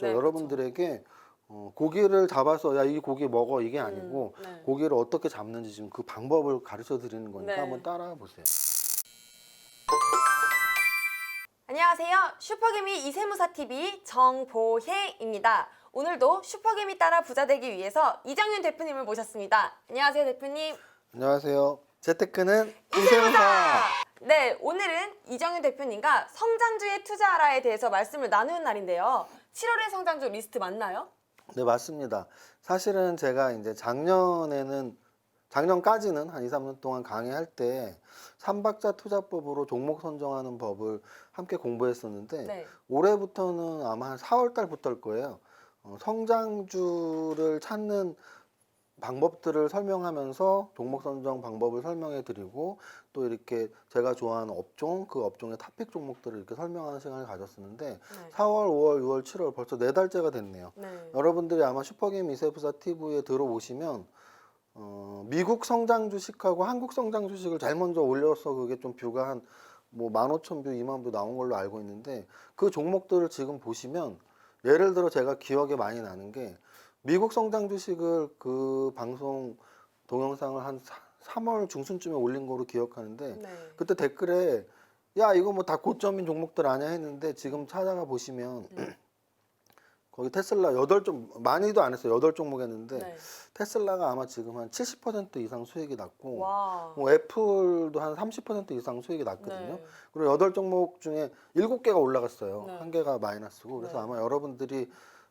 네, 여러분들에게 고기를 잡아서 야, 이 고기 먹어 이게 아니고 네. 고기를 어떻게 잡는지 지금 그 방법을 가르쳐 드리는 거니까 네. 한번 따라와 보세요. 안녕하세요. 슈퍼개미 이세무사TV 정보혜입니다. 오늘도 슈퍼개미 따라 부자 되기 위해서 이정윤 대표님을 모셨습니다. 안녕하세요, 대표님. 안녕하세요. 재테크는 이세무사. 네, 오늘은 이정윤 대표님과 성장주에 투자하라에 대해서 말씀을 나누는 날인데요. 7월의 성장주 리스트 맞나요? 네, 맞습니다. 사실은 제가 이제 작년까지는 한 2, 3년 동안 강의할 때 삼박자 투자법으로 종목 선정하는 법을 함께 공부했었는데 네. 올해부터는 아마 한 4월 달부터일 거예요. 성장주를 찾는 방법들을 설명하면서 종목 선정 방법을 설명해 드리고 또 이렇게 제가 좋아하는 업종, 그 업종의 탑픽 종목들을 이렇게 설명하는 시간을 가졌었는데 네. 4월, 5월, 6월, 7월 벌써 4달째가 됐네요. 네. 여러분들이 아마 슈퍼게임 이세부사 TV에 들어오시면 미국 성장 주식하고 한국 성장 주식을 제일 먼저 올려서 그게 좀 뷰가 한 뭐 15,000뷰, 20,000뷰 나온 걸로 알고 있는데 그 종목들을 지금 보시면 예를 들어 제가 기억에 많이 나는 게 미국 성장 주식을 그 방송 동영상을 한 3월 중순쯤에 올린 거로 기억하는데 네. 그때 댓글에 야 이거 뭐 다 고점인 종목들 아니야 했는데 지금 찾아가 보시면 거기 테슬라 8종 많이도 안 했어요. 8종목 했는데 네. 테슬라가 아마 지금 한 70% 이상 수익이 났고 와. 뭐 애플도 한 30% 이상 수익이 났거든요. 네. 그리고 8종목 중에 7개가 올라갔어요. 네. 1개가 마이너스고. 그래서 네. 아마 여러분들이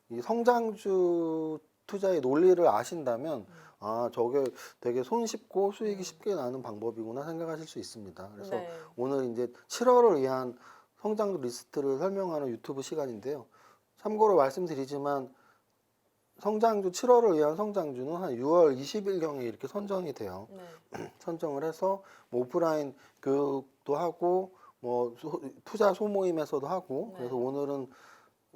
이 성장주 투자의 논리를 아신다면 아 저게 되게 손쉽고 수익이 쉽게 나는 방법이구나 생각하실 수 있습니다. 그래서 네. 오늘 이제 7월을 위한 성장주 리스트를 설명하는 유튜브 시간인데요. 참고로 말씀드리지만 성장주 7월을 위한 성장주는 한 6월 20일경에 이렇게 선정이 돼요. 네. 선정을 해서 뭐 오프라인 교육도 하고 뭐 투자 소모임에서도 하고 네. 그래서 오늘은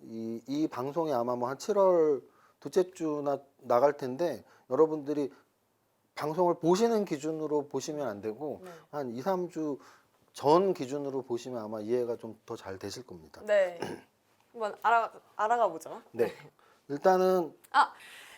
이 방송이 아마 뭐 한 7월 둘째 주나 나갈 텐데 여러분들이 방송을 보시는 기준으로 보시면 안 되고 네. 한 2, 3주 전 기준으로 보시면 아마 이해가 좀 더 잘 되실 겁니다. 네. 한번 알아가 보죠. 네. 일단은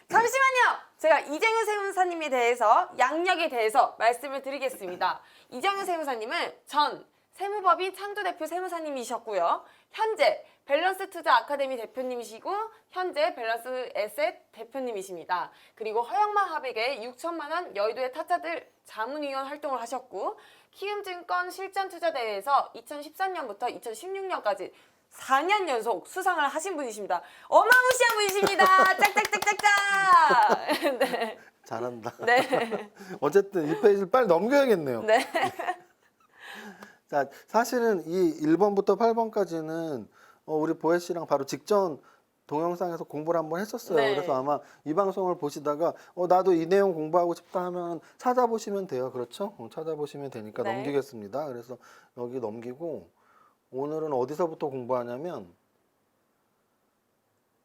잠시만요. 제가 이정윤 세무사님에 대해서 양력에 대해서 말씀을 드리겠습니다. 이정윤 세무사님은 전 세무법인 창조대표 세무사님이셨고요. 현재 밸런스 투자 아카데미 대표님이시고 현재 밸런스 에셋 대표님이십니다. 그리고 허영만 하백의 6천만 원 여의도의 타짜들 자문위원 활동을 하셨고 키움증권 실전투자대회에서 2013년부터 2016년까지 4년 연속 수상을 하신 분이십니다. 어마무시한 분이십니다. 짝짝짝짝짝. 네. 잘한다. 네. 어쨌든 이 페이지를 빨리 넘겨야겠네요. 네. 자, 사실은 이 1번부터 8번까지는 우리 보혜 씨랑 바로 직전 동영상에서 공부를 한번 했었어요. 네. 그래서 아마 이 방송을 보시다가 나도 이 내용 공부하고 싶다 하면 찾아보시면 돼요. 그렇죠? 찾아보시면 되니까 네. 넘기겠습니다. 그래서 여기 넘기고 오늘은 어디서부터 공부하냐면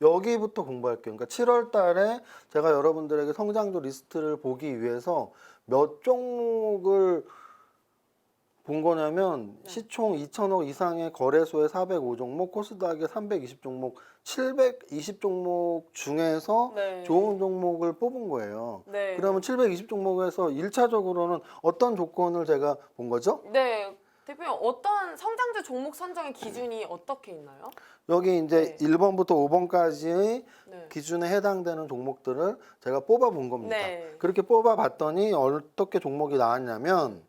여기부터 공부할게요. 그러니까 7월 달에 제가 여러분들에게 성장주 리스트를 보기 위해서 몇 종목을 본 거냐면 시총 2천억 이상의 거래소의 405종목, 코스닥의 320종목, 720종목 중에서 네. 좋은 종목을 뽑은 거예요. 네. 그러면 720종목에서 1차적으로는 어떤 조건을 제가 본 거죠? 네. 대표님 어떤 성장주 종목 선정의 기준이 어떻게 있나요? 여기 이제 네. 1번부터 5번까지의 네. 기준에 해당되는 종목들을 제가 뽑아 본 겁니다. 네. 그렇게 뽑아 봤더니 어떻게 종목이 나왔냐면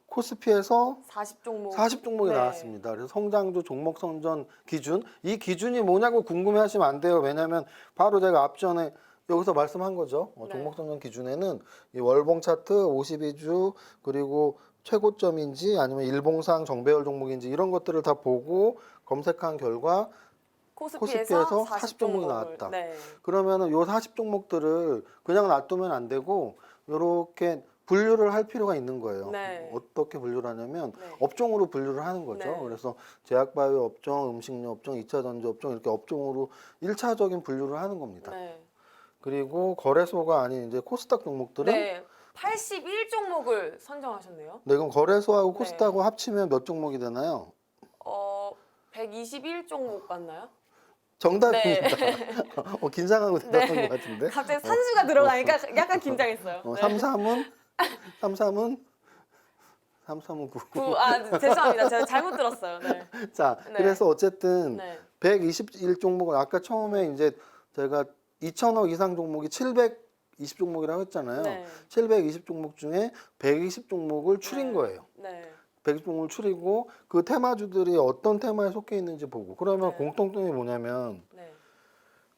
코스피에서 40종목. 40종목이 네. 나왔습니다. 그래서 성장주 종목 선정 기준, 이 기준이 뭐냐고 궁금해 하시면 안 돼요. 왜냐하면 바로 제가 앞전에 여기서 말씀한 거죠. 네. 종목 선정 기준에는 이 월봉 차트 52주 그리고 최고점인지 아니면 일봉상 정배열 종목인지 이런 것들을 다 보고 검색한 결과 코스피에서 40종목이 나왔다. 네. 그러면은 요 40종목들을 그냥 놔두면 안 되고 요렇게 분류를 할 필요가 있는 거예요. 네. 어떻게 분류를 하냐면 네. 업종으로 분류를 하는 거죠. 네. 그래서 제약바이오 업종, 음식료 업종, 2차 전지 업종 이렇게 업종으로 1차적인 분류를 하는 겁니다. 네. 그리고 거래소가 아닌 이제 코스닥 종목들은 네. 81종목을 선정하셨네요. 네, 그럼 거래소하고 네. 코스닥하고 합치면 몇 종목이 되나요? 121종목 맞나요? 정답입니다. 긴장하고 대답한 것 같은데. 갑자기 산수가 들어가니까 약간 긴장했어요. 네. 33은 9. 죄송합니다. 제가 잘못 들었어요. 네. 자, 네. 그래서 어쨌든 네. 121 종목을 아까 처음에 이제 제가 2천억 이상 종목이 720 종목이라고 했잖아요. 네. 720 종목 중에 120 종목을 추린 거예요. 네. 120 종목을 추리고 그 테마주들이 어떤 테마에 속해 있는지 보고 그러면 네. 공통점이 뭐냐면 네.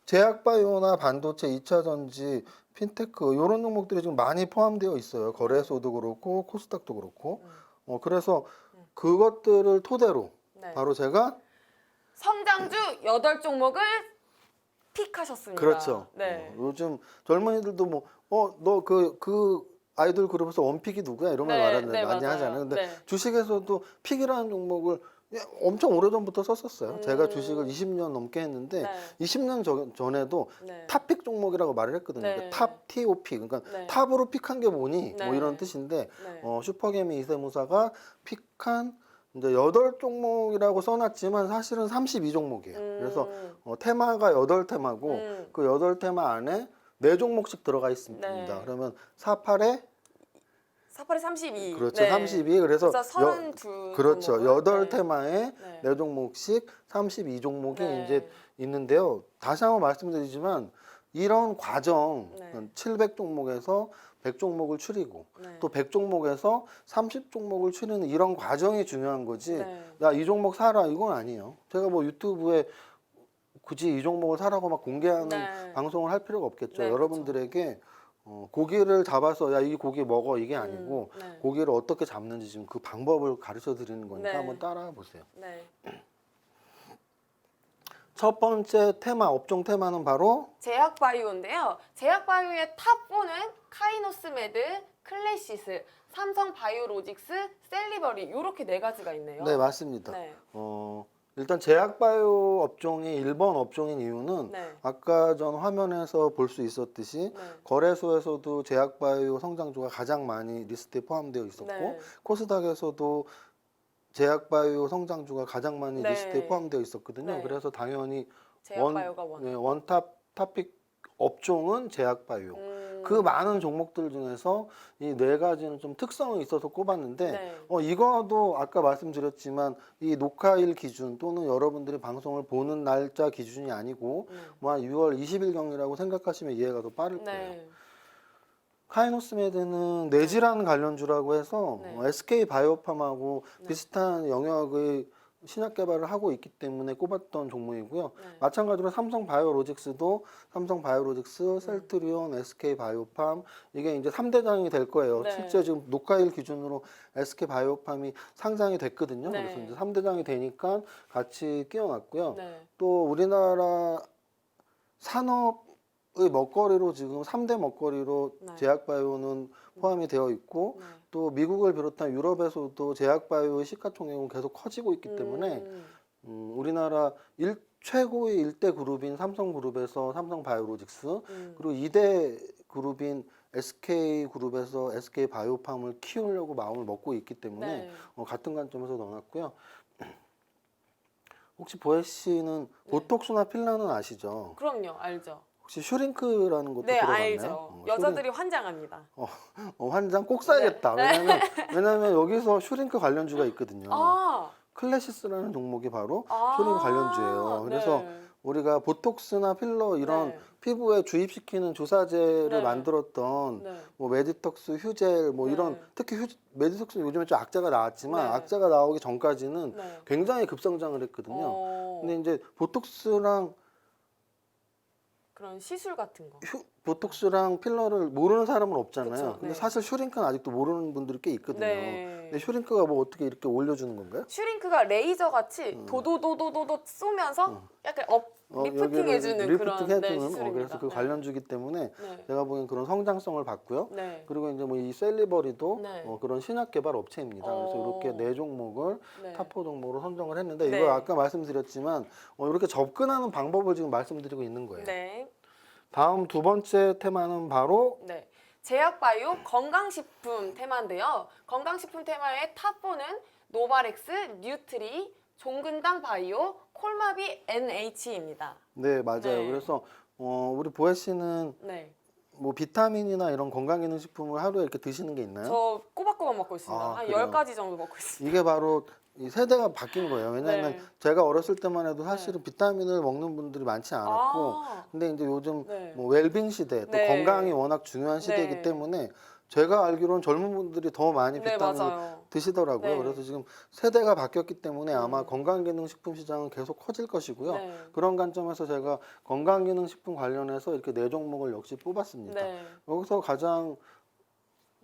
제약바이오나 반도체, 2차전지, 핀테크 이런 종목들이 지금 많이 포함되어 있어요. 거래소도 그렇고 코스닥도 그렇고. 그래서 그것들을 토대로 네. 바로 제가 성장주 8종목을 픽하셨습니다. 그렇죠. 네. 요즘 젊은이들도 너 그 아이돌 그룹에서 원픽이 누구야 이런 말 네, 많이 맞아요. 하잖아요. 근데 네. 주식에서도 픽이라는 종목을 엄청 오래전부터 썼었어요. 제가 주식을 20년 넘게 했는데 네. 20년 전에도 네. 탑픽 종목이라고 말을 했거든요. 네. 그러니까 탑 TOP 그러니까 네. 탑으로 픽한 게 뭐니 네. 뭐 이런 뜻인데 네. 슈퍼개미 이세무사가 픽한 이제 8종목이라고 써놨지만 사실은 32종목이에요. 그래서 테마가 8테마고 그 8테마 안에 4종목씩 들어가 있습니다. 네. 그러면 48에 48에 32. 그렇죠. 네. 32. 그래서 32. 그렇죠. 종목을. 8테마에 네. 4종목씩 32종목이 네. 이제 있는데요. 다시 한번 말씀드리지만 이런 과정 네. 700종목에서 100종목을 추리고 네. 또 100종목에서 30종목을 추리는 이런 과정이 중요한 거지. 네. 야, 이 종목 사라 이건 아니에요. 제가 뭐 유튜브에 굳이 이 종목을 사라고 막 공개하는 네. 방송을 할 필요가 없겠죠. 네, 여러분들에게 고기를 잡아서 야, 이 고기 먹어 이게 아니고 네. 고기를 어떻게 잡는지 지금 그 방법을 가르쳐 드리는 거니까 네. 한번 따라해 보세요. 네. 첫 번째 테마, 업종 테마는 바로 제약바이오인데요. 제약바이오의 탑4는 카이노스메드, 클래시스, 삼성바이오로직스, 셀리버리 이렇게 4가지가 있네요. 네, 맞습니다. 네. 일단 제약바이오 업종이 1번 업종인 이유는 네. 아까 전 화면에서 볼 수 있었듯이 네. 거래소에서도 제약바이오 성장주가 가장 많이 리스트에 포함되어 있었고 네. 코스닥에서도 제약바이오 성장주가 가장 많이 네. 리스트에 포함되어 있었거든요. 네. 그래서 당연히 제약바이오가 원. 원탑 탑픽 업종은 제약바이오. 그 많은 종목들 중에서 이 4가지는 좀 특성이 있어서 꼽았는데 네. 이거도 아까 말씀드렸지만 이 녹화일 기준 또는 여러분들이 방송을 보는 날짜 기준이 아니고 뭐 한 6월 20일경이라고 생각하시면 이해가 더 빠를 거예요. 네. 카이노스메드는 내질환 관련주라고 해서 네. SK 바이오팜하고 네. 비슷한 영역의 신약 개발을 하고 있기 때문에 꼽았던 종목이고요. 네. 마찬가지로 삼성바이오로직스도 삼성바이오로직스, 셀트리온, SK 바이오팜 이게 이제 3대장이 될 거예요. 네. 실제 지금 녹화일 기준으로 SK 바이오팜이 상장이 됐거든요. 네. 그래서 이제 3대장이 되니까 같이 끼워놨고요. 네. 또 우리나라 산업의 먹거리로 지금 3대 먹거리로 네. 제약바이오는 포함이 되어 있고 네. 또 미국을 비롯한 유럽에서도 제약바이오의 시가총액은 계속 커지고 있기 때문에 우리나라 최고의 1대 그룹인 삼성그룹에서 삼성바이오로직스 그리고 2대 그룹인 SK그룹에서 SK바이오팜을 키우려고 마음을 먹고 있기 때문에 네. 같은 관점에서 넣어놨고요. 혹시 보혜 씨는 네. 보톡스나 필러는 아시죠? 그럼요, 알죠. 혹시 슈링크라는 것도 네, 들어봤나요? 알죠. 여자들이 환장합니다. 환장 꼭 사야겠다. 네. 왜냐면 여기서 슈링크 관련주가 있거든요. 아, 클래시스라는 종목이 바로 아, 슈링크 관련주예요. 그래서 네. 우리가 보톡스나 필러 이런 네. 피부에 주입시키는 조사제를 네. 만들었던 네. 뭐 메디톡스, 휴젤 뭐 네. 이런 특히 메디톡스는 요즘에 좀 악재가 나왔지만 네. 악재가 나오기 전까지는 네. 굉장히 급성장을 했거든요. 근데 이제 보톡스랑 그런 시술 같은 거. 보톡스랑 필러를 모르는 사람은 없잖아요. 그쵸, 근데 네. 사실 슈링크는 아직도 모르는 분들이 꽤 있거든요. 네. 근데 슈링크가 뭐 어떻게 이렇게 올려주는 건가요? 슈링크가 레이저 같이 도도도도도도 쏘면서 약간 리프팅 여기를 해주는 그런 리프팅 해주는 시술입니다. 그래서 그 네. 관련주기 때문에 네. 제가 보기엔 그런 성장성을 봤고요. 네. 그리고 이제 뭐 이 셀리버리도 네. 그런 신약 개발 업체입니다. 그래서 이렇게 4종목을 네. 탑4 종목으로 선정을 했는데 네. 이거 아까 말씀드렸지만 이렇게 접근하는 방법을 지금 말씀드리고 있는 거예요. 네. 다음 두 번째 테마는 바로 네. 제약바이오 건강식품 테마인데요. 건강식품 테마의 탑4는 노바렉스, 뉴트리, 종근당 바이오, 콜마비 NH입니다. 네, 맞아요. 네. 그래서 우리 보혜 씨는 네. 뭐 비타민이나 이런 건강기능식품을 하루에 이렇게 드시는 게 있나요? 저 꼬박꼬박 먹고 있습니다. 아, 한 그래요? 10가지 정도 먹고 있습니다. 이게 바로 이 세대가 바뀐 거예요. 왜냐하면 네. 제가 어렸을 때만 해도 사실은 비타민을 먹는 분들이 많지 않았고, 아, 근데 이제 요즘 네. 뭐 웰빙 시대, 또 네. 건강이 워낙 중요한 시대이기 네. 때문에 제가 알기로는 젊은 분들이 더 많이 네, 비타민을 맞아요. 드시더라고요. 네. 그래서 지금 세대가 바뀌었기 때문에 아마 음. 건강기능식품 시장은 계속 커질 것이고요. 네. 그런 관점에서 제가 건강기능식품 관련해서 이렇게 4종목을 역시 뽑았습니다. 네. 여기서 가장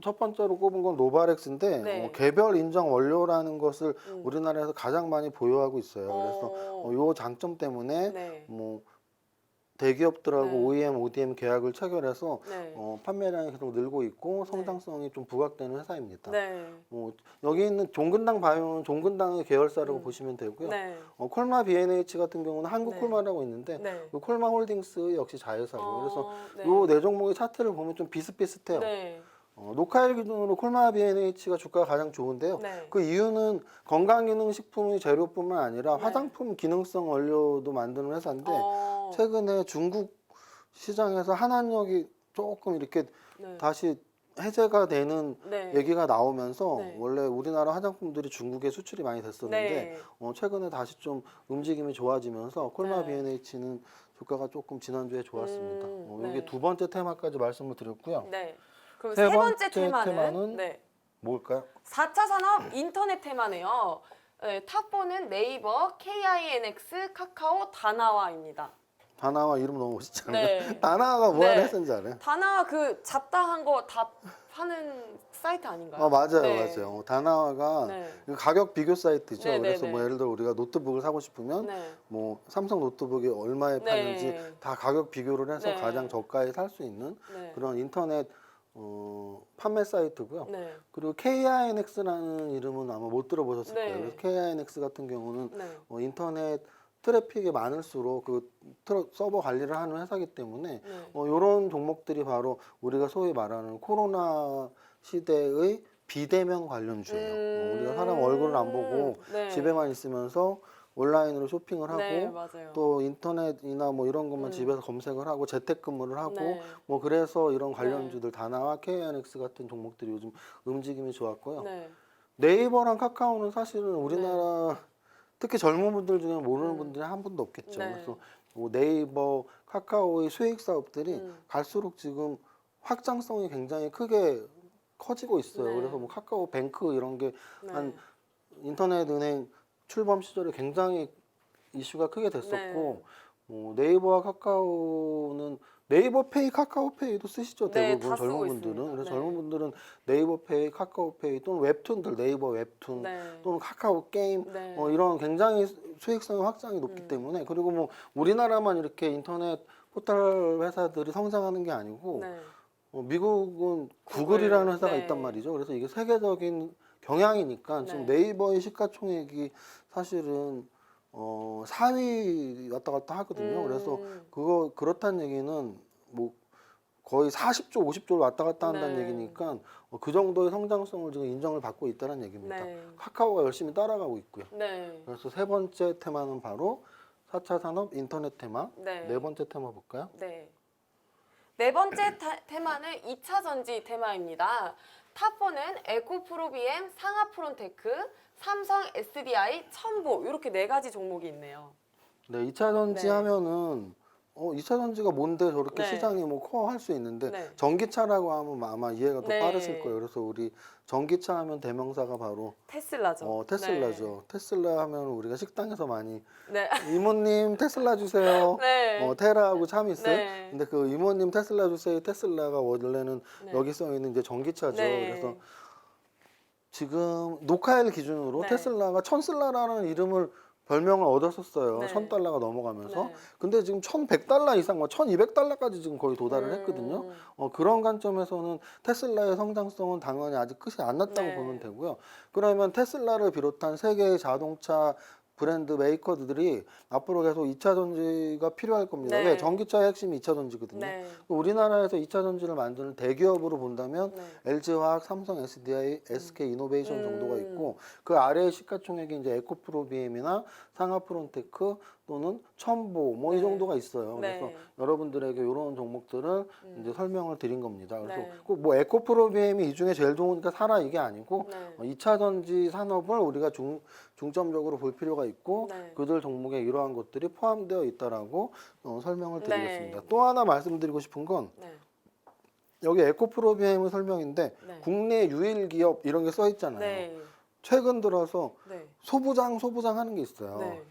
첫 번째로 꼽은 건 노바렉스인데 네. 개별 인정 원료라는 것을 음. 우리나라에서 가장 많이 보유하고 있어요. 그래서 요 장점 때문에 네. 뭐 대기업들하고 네. OEM, ODM 계약을 체결해서 네. 판매량이 계속 늘고 있고 성장성이 좀 부각되는 회사입니다. 네. 뭐 여기 있는 종근당 바이오는 종근당의 계열사라고 음. 보시면 되고요. 네. 콜마 B&H 같은 경우는 한국 네. 콜마라고 있는데 네. 그 콜마 홀딩스 역시 자회사고 그래서 네. 요 네 종목의 차트를 보면 좀 비슷비슷해요. 네. 녹화일 기준으로 콜마 B&H가 주가가 가장 좋은데요. 네. 그 이유는 건강기능식품의 재료뿐만 아니라 네. 화장품 기능성 원료도 만드는 회사인데 어, 최근에 중국 시장에서 한한력이 조금 이렇게 네. 다시 해제가 되는 네. 얘기가 나오면서 네. 원래 우리나라 화장품들이 중국에 수출이 많이 됐었는데 네. 최근에 다시 좀 움직임이 좋아지면서 콜마 네. B&H는 주가가 조금 지난주에 좋았습니다. 네. 이게 두 번째 테마까지 말씀을 드렸고요. 네. 그럼 세 세 번째 번째 테마는, 테마는 네. 뭘까요? 4차 산업 인터넷 테마네요. 네, 탑4는 네이버, KINX, 카카오, 다나와입니다. 다나와 이름 너무 멋있잖아요. 네. 다나와가 뭐 네. 하는 회사인지 알아요? 다나와 그 잡다한 거 다 파는 사이트 아닌가요? 맞아요, 네. 맞아요. 다나와가 네. 그 가격 비교 사이트죠. 네, 네, 그래서 네. 뭐 예를 들어 우리가 노트북을 사고 싶으면 네. 뭐 삼성 노트북이 얼마에 파는지 네. 다 가격 비교를 해서 네. 가장 저가에 살 수 있는 네. 그런 인터넷 판매 사이트고요. 네. 그리고 KINX라는 이름은 아마 못 들어보셨을 네. 거예요. 그래서 KINX 같은 경우는 네. 인터넷 트래픽이 많을수록 그 서버 관리를 하는 회사이기 때문에 네. 이런 종목들이 바로 우리가 소위 말하는 코로나 시대의 비대면 관련주예요. 우리가 사람 얼굴을 안 보고 네. 집에만 있으면서 온라인으로 쇼핑을 하고 네, 맞아요. 또 인터넷이나 뭐 이런 것만 음. 집에서 검색을 하고 재택근무를 하고 네. 뭐 그래서 이런 관련주들 다나와 KNX 같은 종목들이 요즘 움직임이 좋았고요. 네. 네이버랑 카카오는 사실은 우리나라 특히 젊은 분들 중에 모르는 음. 분들이 한 분도 없겠죠. 네. 그래서 뭐 네이버, 카카오의 수익 사업들이 음. 갈수록 지금 확장성이 굉장히 크게 커지고 있어요. 네. 그래서 뭐 카카오 뱅크 이런 게 네. 한 인터넷 은행 출범 시절에 굉장히 이슈가 크게 됐었고 네. 뭐 네이버와 카카오는 네이버페이, 카카오페이도 쓰시죠. 네, 대부분 다 젊은 쓰고 분들은. 있습니다. 그래서 네. 젊은 분들은 네이버페이, 카카오페이 또는 웹툰들 네이버 웹툰 네. 또는 카카오 게임 네. 이런 굉장히 수익성의 확장이 높기 때문에 그리고 뭐 우리나라만 이렇게 인터넷 포털 회사들이 성장하는 게 아니고 네. 미국은 구글, 구글이라는 회사가 네. 있단 말이죠. 그래서 이게 세계적인 경향이니까 지금 네. 네이버의 시가총액이 사실은 4위 왔다 갔다 하거든요. 그래서 그렇다는 얘기는 뭐 거의 40조, 50조를 왔다 갔다 한다는 네. 얘기니까 그 정도의 성장성을 지금 인정을 받고 있다는 얘기입니다. 네. 카카오가 열심히 따라가고 있고요. 네. 그래서 세 번째 테마는 바로 4차 산업 인터넷 테마. 네. 네 번째 테마 볼까요? 네. 네 번째 테마는 2차 전지 테마입니다. 탑4는 에코프로비엠, 상하프론테크, 삼성 SDI, 첨보 이렇게 네 가지 종목이 있네요. 네, 2차 전지 네. 하면은 2차 전지가 뭔데 저렇게 네. 시장이 뭐 코어 할 수 있는데 네. 전기차라고 하면 아마 이해가 더 네. 빠르실 거예요. 그래서 우리 전기차 하면 대명사가 바로 테슬라죠. 테슬라죠. 테슬라 하면 우리가 식당에서 많이 네. 이모님 테슬라 주세요. 네. 테라하고 참 있어요. 네. 근데 그 이모님 테슬라 주세요. 테슬라가 원래는 네. 여기 써 있는 이제 전기차죠. 네. 그래서 지금 녹화일 기준으로 네. 테슬라가 천슬라라는 이름을 별명을 얻었었어요. 네. $1,000가 넘어가면서. 네. 근데 지금 $1,100 이상, $1,200까지 지금 거의 도달을 했거든요. 그런 관점에서는 테슬라의 성장성은 당연히 아직 끝이 안 났다고 네. 보면 되고요. 그러면 테슬라를 비롯한 세계의 자동차 브랜드 메이커들이 앞으로 계속 2차 전지가 필요할 겁니다. 네. 왜? 전기차의 핵심이 2차 전지거든요. 네. 우리나라에서 2차 전지를 만드는 대기업으로 본다면 네. LG화학, 삼성, SDI, SK이노베이션 음. 정도가 있고 그 아래의 시가총액이 이제 에코프로비엠이나 상하프론테크 또는 첨보 뭐 이 네. 정도가 있어요. 네. 그래서 여러분들에게 이런 종목들을 이제 설명을 드린 겁니다. 그래서 네. 꼭 뭐 에코프로비엠이 이 중에 제일 좋으니까 사라 이게 아니고 네. 2차 전지 산업을 우리가 중점적으로 볼 필요가 있고 네. 그들 종목에 이러한 것들이 포함되어 있다라고 설명을 네. 드리겠습니다. 또 하나 말씀드리고 싶은 건 네. 여기 에코프로비엠의 설명인데 네. 국내 유일 기업 이런 게 써 있잖아요. 네. 최근 들어서 네. 소부장 하는 게 있어요. 네.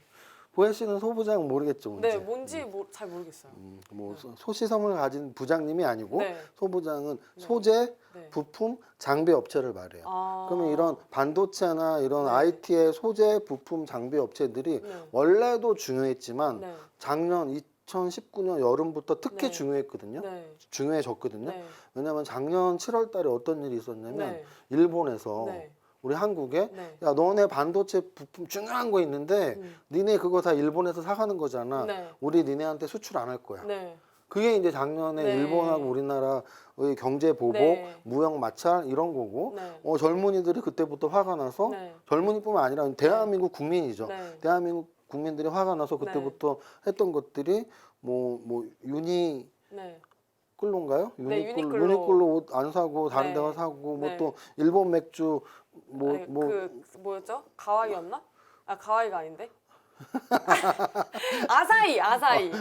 보혜 씨는 소부장 모르겠죠, 뭔지. 네, 뭔지 잘 모르겠어요. 뭐 소시섬을 가진 부장님이 아니고 네. 소부장은 네. 소재, 네. 부품, 장비 업체를 말해요. 아. 그러면 이런 반도체나 이런 네. IT의 소재, 부품, 장비 업체들이 네. 원래도 중요했지만 네. 작년 2019년 여름부터 특히 네. 중요했거든요. 네. 중요해졌거든요. 네. 왜냐하면 작년 7월 달에 어떤 일이 있었냐면 네. 일본에서 네. 우리 한국에 네. 야 너네 반도체 부품 중요한 거 있는데 음. 니네 그거 다 일본에서 사가는 거잖아. 네. 우리 니네한테 수출 안 할 거야. 네. 그게 이제 작년에 네. 일본하고 우리나라의 경제 보복, 네. 무역 마찰 이런 거고 네. 젊은이들이 그때부터 화가 나서 네. 젊은이뿐만 아니라 대한민국 국민이죠. 네. 대한민국 국민들이 화가 나서 그때부터 했던 것들이 뭐 유니 네. 끌로인가요? 네, 유니클로. 유니클로 옷 안 사고 다른 네. 데가 사고 뭐 네. 또 일본 맥주 아니, 그 뭐였죠? 가와이였나? 아, 가와이가 아닌데. 아사히.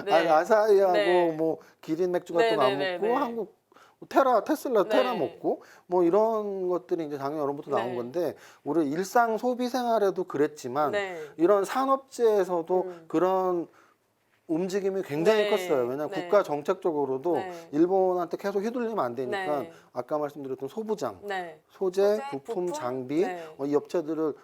네. 아니, 아사히하고 네. 뭐 기린 맥주 같은 거 안 네, 먹고 네. 한국 테슬라 네. 먹고 뭐 이런 것들이 이제 작년 여름부터 나온 네. 건데 우리 일상 소비 생활에도 그랬지만 네. 이런 산업재에서도 음. 그런 움직임이 굉장히 네. 컸어요. 왜냐하면 네. 국가 정책적으로도 네. 일본한테 계속 휘둘리면 안 되니까 네. 아까 말씀드렸던 소부장, 네. 소재, 소재, 부품, 부품? 장비 네. 이 업체들을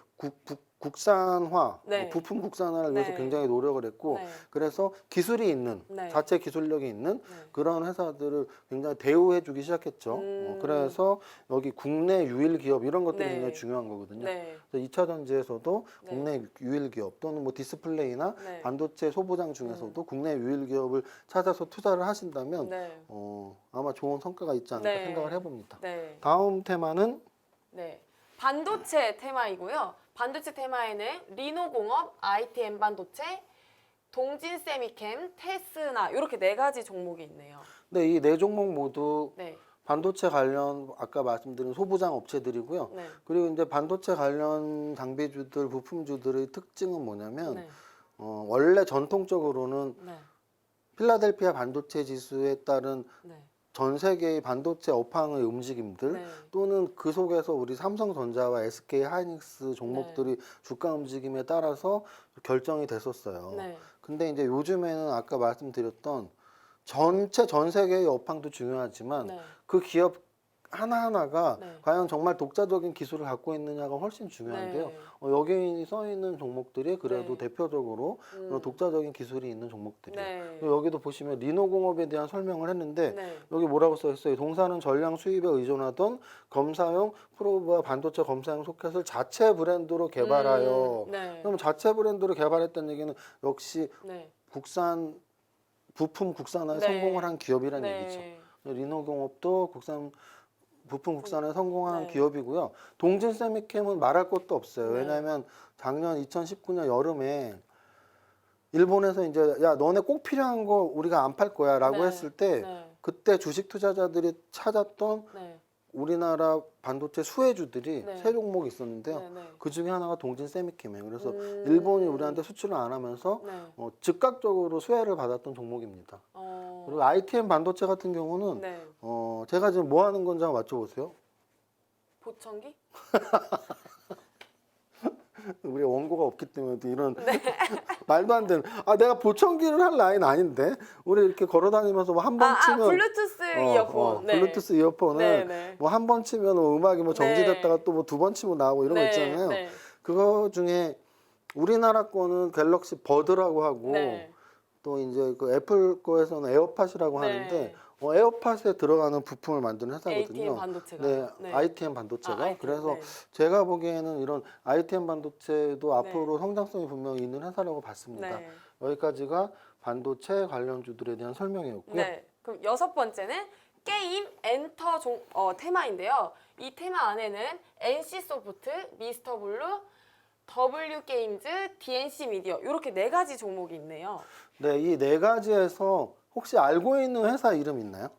국산화, 네. 부품 국산화를 위해서 네. 굉장히 노력을 했고 네. 그래서 기술이 있는 네. 자체 기술력이 있는 네. 그런 회사들을 굉장히 대우해주기 시작했죠. 그래서 여기 국내 유일 기업 이런 것들이 네. 굉장히 중요한 거거든요. 네. 그래서 2차 전지에서도 네. 국내 유일 기업 또는 뭐 디스플레이나 네. 반도체 소부장 중에서도 국내 유일 기업을 찾아서 투자를 하신다면 네. 아마 좋은 성과가 있지 않을까 네. 생각을 해봅니다. 네. 다음 테마는 네. 반도체 테마이고요. 반도체 테마에는 리노공업, ITM 반도체, 동진세미캠, 테스나 이렇게 네 가지 종목이 있네요. 네, 이 네 종목 모두 네. 반도체 관련 아까 말씀드린 소부장 업체들이고요. 네. 그리고 이제 반도체 관련 장비주들, 부품주들의 특징은 뭐냐면 네. 원래 전통적으로는 네. 필라델피아 반도체 지수에 따른 네. 전 세계의 반도체 업황의 움직임들 네. 또는 그 속에서 우리 삼성전자와 SK 하이닉스 종목들이 주가 움직임에 따라서 결정이 됐었어요. 네. 근데 이제 요즘에는 아까 말씀드렸던 전 세계의 업황도 중요하지만 네. 그 기업 하나하나가 네. 과연 정말 독자적인 기술을 갖고 있느냐가 훨씬 중요한데요. 네. 여기 써 있는 종목들이 그래도 네. 대표적으로 독자적인 기술이 있는 종목들이에요. 네. 여기도 보시면 리노공업에 대한 설명을 했는데 네. 여기 뭐라고 써 있어요? 동사는 전량 수입에 의존하던 검사용 프로브와 반도체 검사용 소켓을 자체 브랜드로 개발하여 네. 그럼 자체 브랜드로 개발했다는 얘기는 역시 네. 국산 부품 국산화에 네. 성공을 한 기업이라는 네. 얘기죠. 리노공업도 부품 국산에 성공한 네. 기업이고요. 동진세미캠은 말할 것도 없어요. 네. 왜냐하면 작년 2019년 여름에 일본에서 이제 야 너네 꼭 필요한 거 우리가 안 팔 거야라고 네. 했을 때 네. 그때 주식 투자자들이 찾았던 네. 우리나라 반도체 수혜주들이 네. 세 종목이 있었는데요. 네. 네. 그 중에 하나가 동진세미캠이에요. 그래서 음. 일본이 우리한테 수출을 안 하면서 네. 즉각적으로 수혜를 받았던 종목입니다. 그리고 ITM 반도체 같은 경우는 네. 제가 지금 뭐 하는 건지 한번 맞춰보세요. 보청기? 우리 원고가 없기 때문에 또 이런 네. 말도 안 되는 내가 보청기를 할 라인 아닌데 우리 이렇게 걸어다니면서 뭐 한 번 치면 블루투스 이어폰. 네. 블루투스 이어폰은 네, 네. 뭐 한 번 치면 음악이 뭐 정지됐다가 네. 또 뭐 두 번 치면 나오고 이런 거 네, 있잖아요. 네. 그거 중에 우리나라 거는 갤럭시 버드라고 하고 네. 또 이제 그 애플 거에서는 에어팟이라고 네. 하는데 에어팟에 들어가는 부품을 만드는 회사거든요. ATM 반도체가. 네, ITM 반도체가. ITM, 그래서 네. 제가 보기에는 이런 ITM 반도체도 네. 앞으로 성장성이 분명히 있는 회사라고 봤습니다. 네. 여기까지가 반도체 관련주들에 대한 설명이었고요. 네. 그럼 6번째는 게임 엔터 테마인데요. 이 테마 안에는 NC소프트, 미스터블루, W게임즈, DNC 미디어 이렇게 4가지 종목이 있네요. 네, 이 4가지에서 혹시 알고 있는 회사 이름 있나요?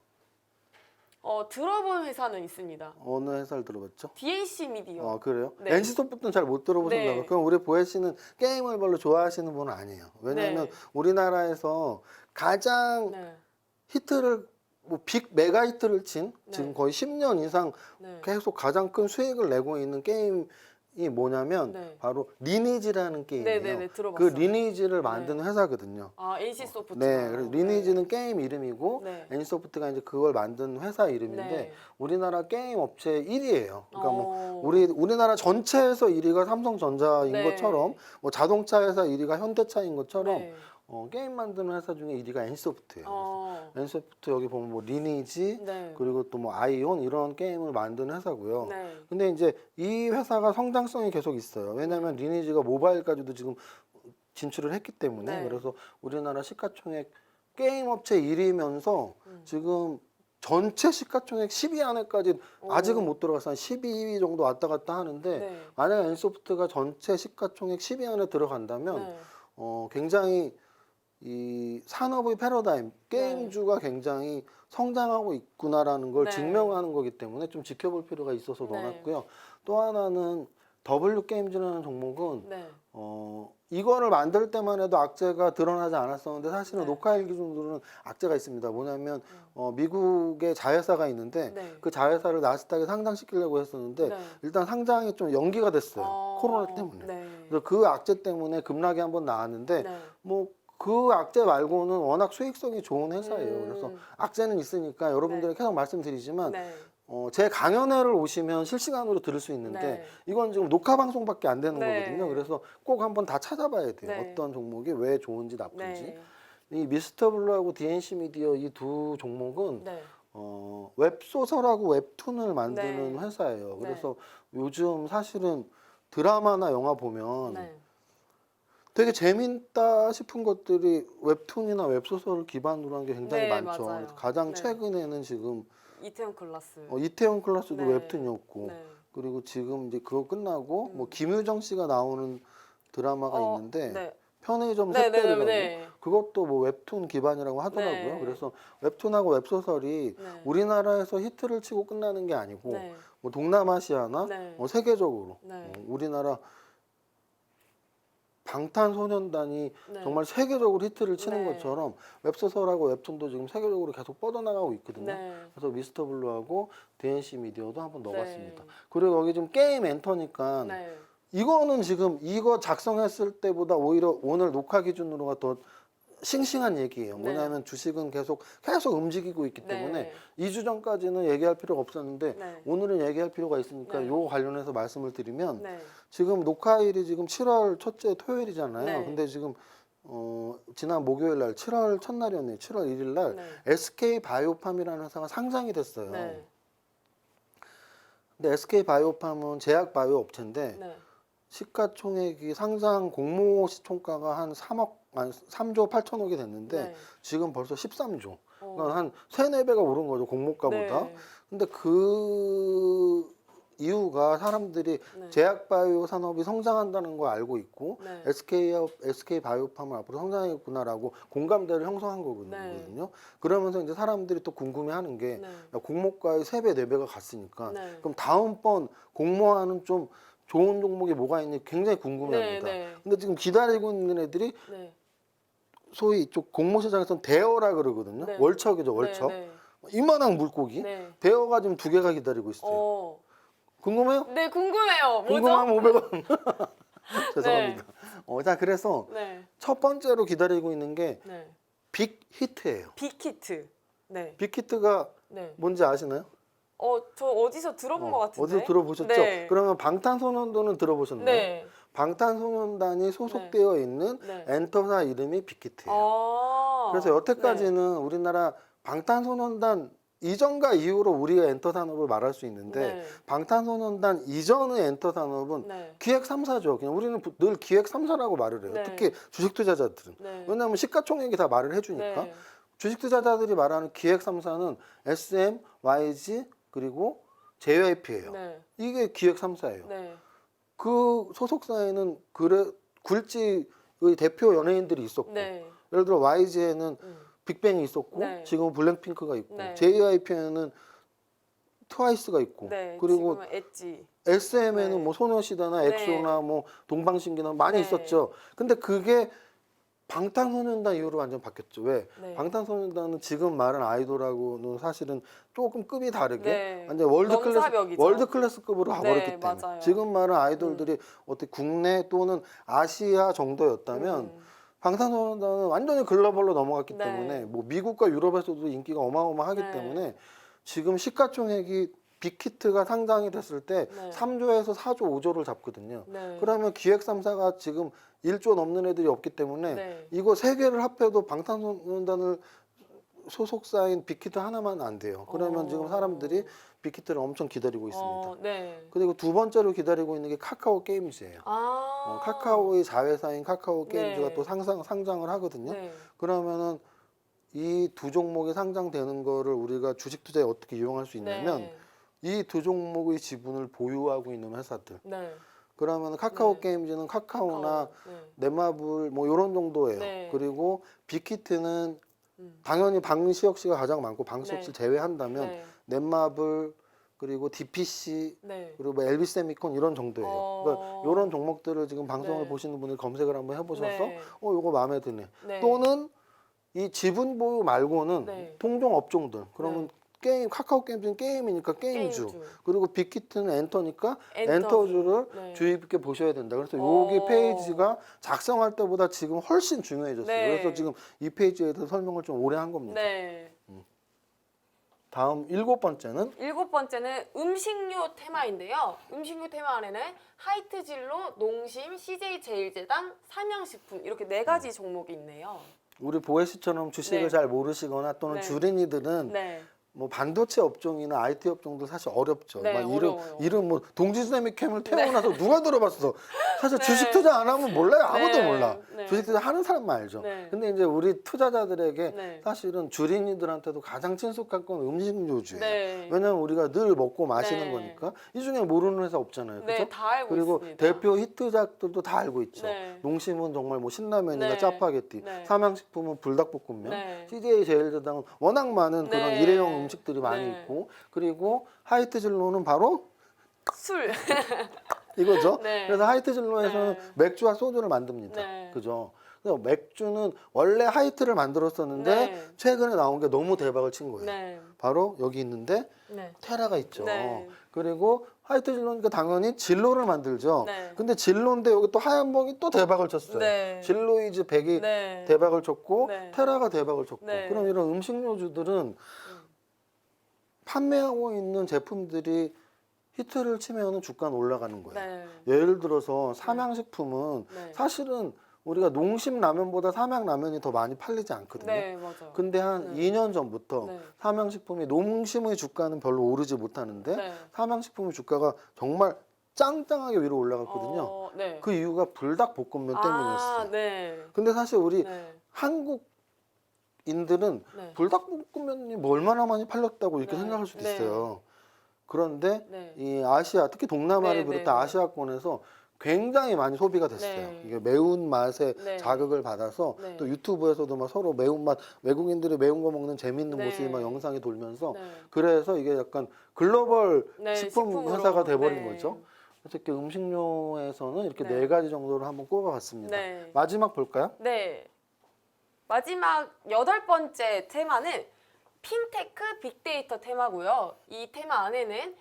들어본 회사는 있습니다. 어느 회사를 들어봤죠? DNC 미디어. 그래요? 네. NC소프트는 잘 못 들어보셨나요? 네. 그럼 우리 보혜 씨는 게임을 별로 좋아하시는 분은 아니에요. 왜냐하면 네. 우리나라에서 가장 네. 히트를 빅 메가 히트를 친 네. 지금 거의 10년 이상 네. 계속 가장 큰 수익을 내고 있는 게임이 뭐냐면 네. 바로 리니지라는 게임이에요. 네, 그 들어봤어요. 리니지를 만드는 회사거든요. NC소프트. 네, 그래서 리니지는 게임 이름이고 네. NC소프트가 이제 그걸 만든 회사 이름인데 네. 우리나라 게임 업체 1위예요. 그러니까 어. 우리나라 전체에서 1위가 삼성전자인 네. 것처럼 자동차 회사 1위가 현대차인 것처럼 네. 게임 만드는 회사 중에 1위가 NC소프트예요. NC소프트 여기 보면 리니지 네. 그리고 또 아이온 이런 게임을 만드는 회사고요. 네. 근데 이제 이 회사가 성장성이 계속 있어요. 왜냐하면 리니지가 모바일까지도 지금 진출을 했기 때문에 네. 그래서 우리나라 시가총액 게임 업체 1위면서 지금 전체 시가총액 10위 안에까지 아직은 못 들어가서 한 12위 정도 왔다 갔다 하는데 네. 만약 NC소프트가 전체 시가총액 10위 안에 들어간다면 네. 굉장히 이 산업의 패러다임 게임주가 굉장히 성장하고 있구나라는 걸 네. 증명하는 거기 때문에 좀 지켜볼 필요가 있어서 네. 넣어놨고요. 또 하나는 W게임즈라는 종목은 네. 이거를 만들 때만 해도 악재가 드러나지 않았었는데 사실은 네. 녹화일 기준으로는 악재가 있습니다. 뭐냐면 미국의 자회사가 있는데 네. 그 자회사를 나스닥에 상장시키려고 했었는데 네. 일단 상장이 좀 연기가 됐어요. 코로나 때문에. 네. 그래서 그 악재 때문에 급락이 한번 나왔는데 네. 그 악재 말고는 워낙 수익성이 좋은 회사예요. 음. 그래서 악재는 있으니까 여러분들이 계속 말씀드리지만 네. 제 강연회를 오시면 실시간으로 들을 수 있는데 네. 이건 지금 녹화 방송밖에 안 되는 네. 거거든요. 그래서 꼭 한번 다 찾아봐야 돼요. 네. 어떤 종목이 왜 좋은지 나쁜지. 네. 이 미스터블루하고 DNC 미디어 이 두 종목은 네. 웹소설하고 웹툰을 만드는 네. 회사예요. 네. 그래서 요즘 사실은 드라마나 영화 보면 네. 되게 재밌다 싶은 것들이 웹툰이나 웹소설을 기반으로 한 게 굉장히 네, 많죠. 맞아요. 가장 네. 최근에는 지금 이태원 클라스. 이태원 클라스도 네. 웹툰이었고 네. 그리고 지금 이제 그거 끝나고 김유정 씨가 나오는 드라마가 있는데 네. 편의점 네, 샛별이라고 네. 그것도 웹툰 기반이라고 하더라고요. 네. 그래서 웹툰하고 웹소설이 네. 우리나라에서 히트를 치고 끝나는 게 아니고 네. 동남아시아나 네. 세계적으로 네. 우리나라 방탄소년단이 네. 정말 세계적으로 히트를 치는 네. 것처럼 웹소설하고 웹툰도 지금 세계적으로 계속 뻗어나가고 있거든요. 네. 그래서 미스터블루하고 DNC 미디어도 한번 넣어봤습니다. 네. 그리고 여기 좀 게임 엔터니까 네. 이거는 지금 이거 작성했을 때보다 오히려 오늘 녹화 기준으로가 더 싱싱한 얘기예요. 네. 뭐냐면 주식은 계속 움직이고 있기 네. 때문에 2주 전까지는 얘기할 필요가 없었는데 네. 오늘은 얘기할 필요가 있으니까 네. 요거 관련해서 말씀을 드리면 네. 지금 녹화일이 지금 7월 첫째 토요일이잖아요. 네. 근데 지금 지난 목요일 날 7월 첫날이었네요. 7월 1일 날 네. SK 바이오팜이라는 회사가 상장이 됐어요. 네. 근데 SK 바이오팜은 제약 바이오 업체인데 네. 시가총액이 상장 공모 시총가가 한 3조 8천억이 됐는데 네. 지금 벌써 13조. 그러니까 한 3, 4배가 오른 거죠. 공모가보다. 네. 근데 그 이유가 사람들이 네. 제약 바이오 산업이 성장한다는 걸 알고 있고 네. SK 바이오팜은 앞으로 성장하겠구나라고 공감대를 형성한 거거든요. 그러면서 이제 사람들이 또 궁금해하는 게 네. 야, 공모가의 3배, 4배가 갔으니까 네. 그럼 다음번 공모하는 좀 좋은 종목이 뭐가 있는지 굉장히 궁금해합니다. 네, 네. 근데 지금 기다리고 있는 애들이 네. 소위 이쪽 공모 시장에서는 대어라 그러거든요. 네. 월척이죠, 월척. 네. 이만한 물고기. 네. 대어가 지금 2개가 기다리고 있어요. 궁금해요? 네, 궁금해요. 뭐죠? 궁금하면 500원. 죄송합니다. 자, 그래서 네. 첫 번째로 기다리고 있는 게 네. 빅히트예요. 빅히트. 네. 빅히트가 네. 뭔지 아시나요? 저 어디서 들어본 것 같은데. 어디서 들어보셨죠? 네. 그러면 방탄소년단은 들어보셨나요? 네. 방탄소년단이 소속되어 있는 네. 엔터사 이름이 빅히트예요. 아. 그래서 여태까지는 우리나라 방탄소년단 이전과 이후로 우리가 엔터 산업을 말할 수 있는데 네. 방탄소년단 이전의 엔터 산업은 네. 기획 3사죠. 그냥 우리는 늘 기획 3사라고 말을 해요. 네. 특히 주식 투자자들은. 네. 왜냐하면 시가총액이 다 말을 해주니까. 네. 주식 투자자들이 말하는 기획 3사는 SM, YG 그리고 JYP예요. 네. 이게 기획 3사예요. 네. 그 소속사에는 굴지의 대표 연예인들이 있었고 네. 예를 들어 YG에는 빅뱅이 있었고 네. 지금은 블랙핑크가 있고 네. JYP에는 트와이스가 있고 네. 그리고 지금은 엣지. SM에는 네. 뭐 소녀시대나 네. 엑소나 뭐 동방신기나 많이 네. 있었죠. 근데 그게 방탄소년단 이후로 완전 바뀌었죠. 왜? 네. 방탄소년단은 지금 말은 아이돌하고는 사실은 조금 급이 다르게 네. 완전 넘사벽이죠. 월드 클래스급으로 가버렸기 네, 때문에 맞아요. 지금 말은 아이돌들이 어떻게 국내 또는 아시아 정도였다면 방탄소년단은 완전히 글로벌로 넘어갔기 네. 때문에 뭐 미국과 유럽에서도 인기가 어마어마하기 네. 때문에 지금 시가총액이 빅히트가 상장이 됐을 때 네. 3조에서 4조, 5조를 잡거든요. 네. 그러면 기획 3사가 지금 1조 넘는 애들이 없기 때문에 네. 이거 세 개를 합해도 방탄소년단을 소속사인 빅히트 하나만 안 돼요. 그러면 지금 사람들이 빅히트를 엄청 기다리고 있습니다. 네. 그리고 두 번째로 기다리고 있는 게 카카오 게임즈예요. 카카오의 자회사인 카카오 게임즈가 네. 또 상장을 하거든요. 네. 그러면은 이 두 종목이 상장되는 거를 우리가 주식 투자에 어떻게 이용할 수 있냐면 네. 이 두 종목의 지분을 보유하고 있는 회사들. 네. 그러면 카카오 네. 게임즈는 카카오나 네. 넷마블 뭐 이런 정도예요. 네. 그리고 빅히트는 당연히 방시혁 씨가 가장 많고 방시혁 네. 씨를 제외한다면 네. 넷마블 그리고 DPC 네. 그리고 뭐 LB세미콘 이런 정도예요. 그러니까 이런 종목들을 지금 방송을 네. 보시는 분들 검색을 한번 해보셔서 네. 이거 마음에 드네. 네. 또는 이 지분 보유 말고는 네. 동종 업종들. 그러면 게임 카카오 게임즈는 게임이니까 게임주. 게임주. 그리고 빅히트는 엔터니까 엔터주. 엔터주를 네. 주의 깊게 보셔야 된다. 그래서 어. 여기 페이지가 작성할 때보다 지금 훨씬 중요해졌어요. 네. 그래서 지금 이 페이지에 대해서 설명을 좀 오래 한 겁니다. 네. 다음 7번째는 7번째는 음식료 테마인데요. 음식료 테마 안에는 하이트 진로, 농심, CJ 제일제당, 삼양식품 이렇게 4가지 종목이 있네요. 우리 보혜 씨처럼 주식을 네. 잘 모르시거나 또는 네. 주린이들은 네. 뭐 반도체 업종이나 IT 업종도 사실 어렵죠. 네, 막 어려워요. 이름 뭐 동지세미캠을 태어나서 누가 들어봤어. 사실 네. 주식 투자 안 하면 몰라요. 아무도 네. 몰라. 네. 주식 투자 하는 사람만 알죠. 네. 근데 이제 우리 투자자들에게 네. 사실은 주린이들한테도 가장 친숙한 건 음식료주예요. 네. 왜냐면 우리가 늘 먹고 마시는 네. 거니까 이 중에 모르는 회사 없잖아요. 네, 그죠? 다 알고 그리고 있습니다. 대표 히트작들도 다 알고 있죠. 네. 농심은 정말 뭐 신라면이나 네. 짜파게티, 네. 삼양식품은 불닭볶음면, 네. CJ 제일제당은 워낙 많은 그런 네. 일회용 음식들이 많이 네. 있고, 그리고 하이트 진로는 바로 술. 이거죠. 네. 그래서 하이트 진로에서는 네. 맥주와 소주를 만듭니다. 네. 그죠? 그래서 맥주는 원래 하이트를 만들었었는데 네. 최근에 나온 게 너무 대박을 친 거예요. 네. 바로 여기 있는데 네. 테라가 있죠. 네. 그리고 하이트 진로니까 당연히 진로를 만들죠. 네. 근데 진로인데 여기 또 하얀봉이 또 대박을 쳤어요. 네. 진로이즈 100이 네. 대박을 쳤고 네. 테라가 대박을 쳤고 네. 그럼 이런 음식료주들은 판매하고 있는 제품들이 히트를 치면 주가는 올라가는 거예요. 네. 예를 들어서 삼양식품은 네. 사실은 우리가 농심 라면보다 삼양 라면이 더 많이 팔리지 않거든요. 네, 맞아요. 근데 한 네. 2년 전부터 네. 삼양식품이 농심의 주가는 별로 오르지 못하는데 네. 삼양식품의 주가가 정말 짱짱하게 위로 올라갔거든요. 네. 그 이유가 불닭볶음면 때문이었어요. 네. 근데 사실 우리 네. 한국인들은 네. 불닭볶음면이 뭐 얼마나 많이 팔렸다고 이렇게 네. 생각할 수도 네. 있어요. 그런데 네. 이 아시아, 특히 동남아를 네, 비롯한 네, 네. 아시아권에서 굉장히 많이 소비가 됐어요. 네. 이게 매운 맛에 네. 자극을 받아서 네. 또 유튜브에서도 막 서로 매운맛, 외국인들이 매운 거 먹는 재밌는 네. 모습이 막 영상이 돌면서 네. 그래서 이게 약간 글로벌 네, 식품 식품으로. 회사가 돼버린 네. 거죠. 그래서 이렇게 음식료에서는 이렇게 네. 4가지 정도를 한번 꼽아봤습니다. 네. 마지막 볼까요? 네. 마지막 8번째 테마는 핀테크 빅데이터 테마고요. 이 테마 안에는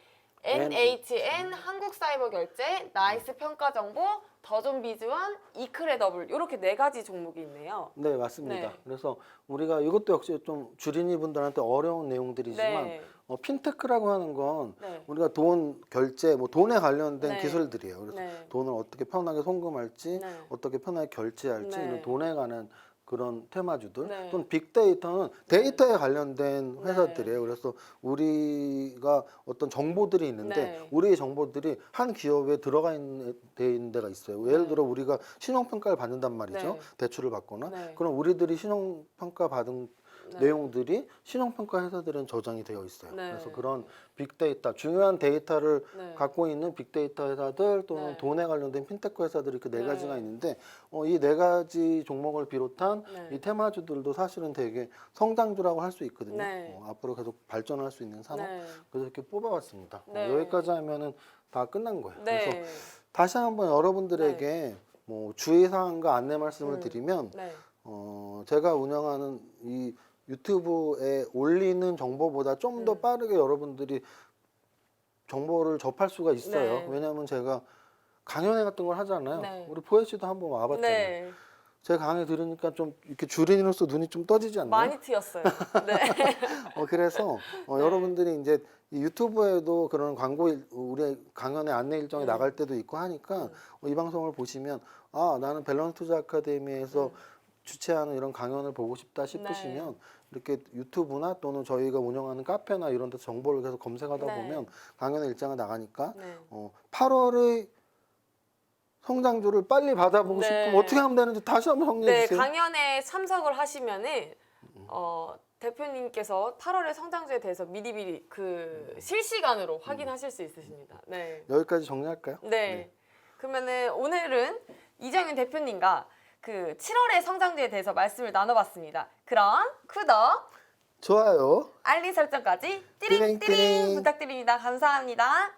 NHN 한국사이버결제, 나이스 평가정보, 더존비즈원, 이크레더블 이렇게 4가지 종목이 있네요. 네, 맞습니다. 네. 그래서 우리가 이것도 역시 좀 주린이 분들한테 어려운 내용들이지만 네. 핀테크라고 하는 건 네. 우리가 돈 결제, 뭐 돈에 관련된 네. 기술들이에요. 그래서 네. 돈을 어떻게 편하게 송금할지, 네. 어떻게 편하게 결제할지 네. 이런 돈에 관한 그런 테마주들 네. 또는 빅데이터는 데이터에 관련된 회사들이에요. 그래서 우리가 어떤 정보들이 있는데 네. 우리의 정보들이 한 기업에 들어가 있는 데가 있어요. 예를 들어 우리가 신용평가를 받는단 말이죠. 네. 대출을 받거나. 네. 그럼 우리들이 신용평가 받은 네. 내용들이 신용평가 회사들은 저장이 되어 있어요. 네. 그래서 그런 빅데이터, 중요한 데이터를 네. 갖고 있는 빅데이터 회사들 또는 네. 돈에 관련된 핀테크 회사들이 이렇게 네 네. 가지가 있는데 이 네 가지 종목을 비롯한 네. 이 테마주들도 사실은 되게 성장주라고 할 수 있거든요. 네. 앞으로 계속 발전할 수 있는 산업. 네. 그래서 이렇게 뽑아봤습니다. 네. 여기까지 하면은 다 끝난 거예요. 그래서 네. 다시 한번 여러분들에게 뭐 주의사항과 안내 말씀을 드리면 네. 제가 운영하는 이 유튜브에 올리는 정보보다 좀 더 빠르게 여러분들이 정보를 접할 수가 있어요. 네. 왜냐하면 제가 강연회 같은 걸 하잖아요. 네. 우리 포에 씨도 한번 와봤잖아요. 네. 제 강의 들으니까 좀 이렇게 주린이로서 눈이 좀 떠지지 않나요? 많이 트였어요. 네. 그래서 여러분들이 이제 이 유튜브에도 그런 광고 우리 강연의 안내 일정이 나갈 때도 있고 하니까 이 방송을 보시면 아 나는 밸런스 투자 아카데미에서 주최하는 이런 강연을 보고 싶다 싶으시면 이렇게 유튜브나 또는 저희가 운영하는 카페나 이런 데서 정보를 계속 검색하다 네. 보면 강연의 일정이 나가니까 네. 8월의 성장주를 빨리 받아보고 네. 싶으면 어떻게 하면 되는지 다시 한번 정리해 네, 주세요. 강연에 참석을 하시면은 대표님께서 8월의 성장주에 대해서 미리미리 그 실시간으로 확인하실 수 있으십니다. 네. 여기까지 정리할까요? 네. 그러면은 오늘은 이정윤 대표님과 그 7월의 성장주에 대해서 말씀을 나눠봤습니다. 그럼 구독, 좋아요. 알림 설정까지 띠링, 띠링띠링 띠링. 부탁드립니다. 감사합니다.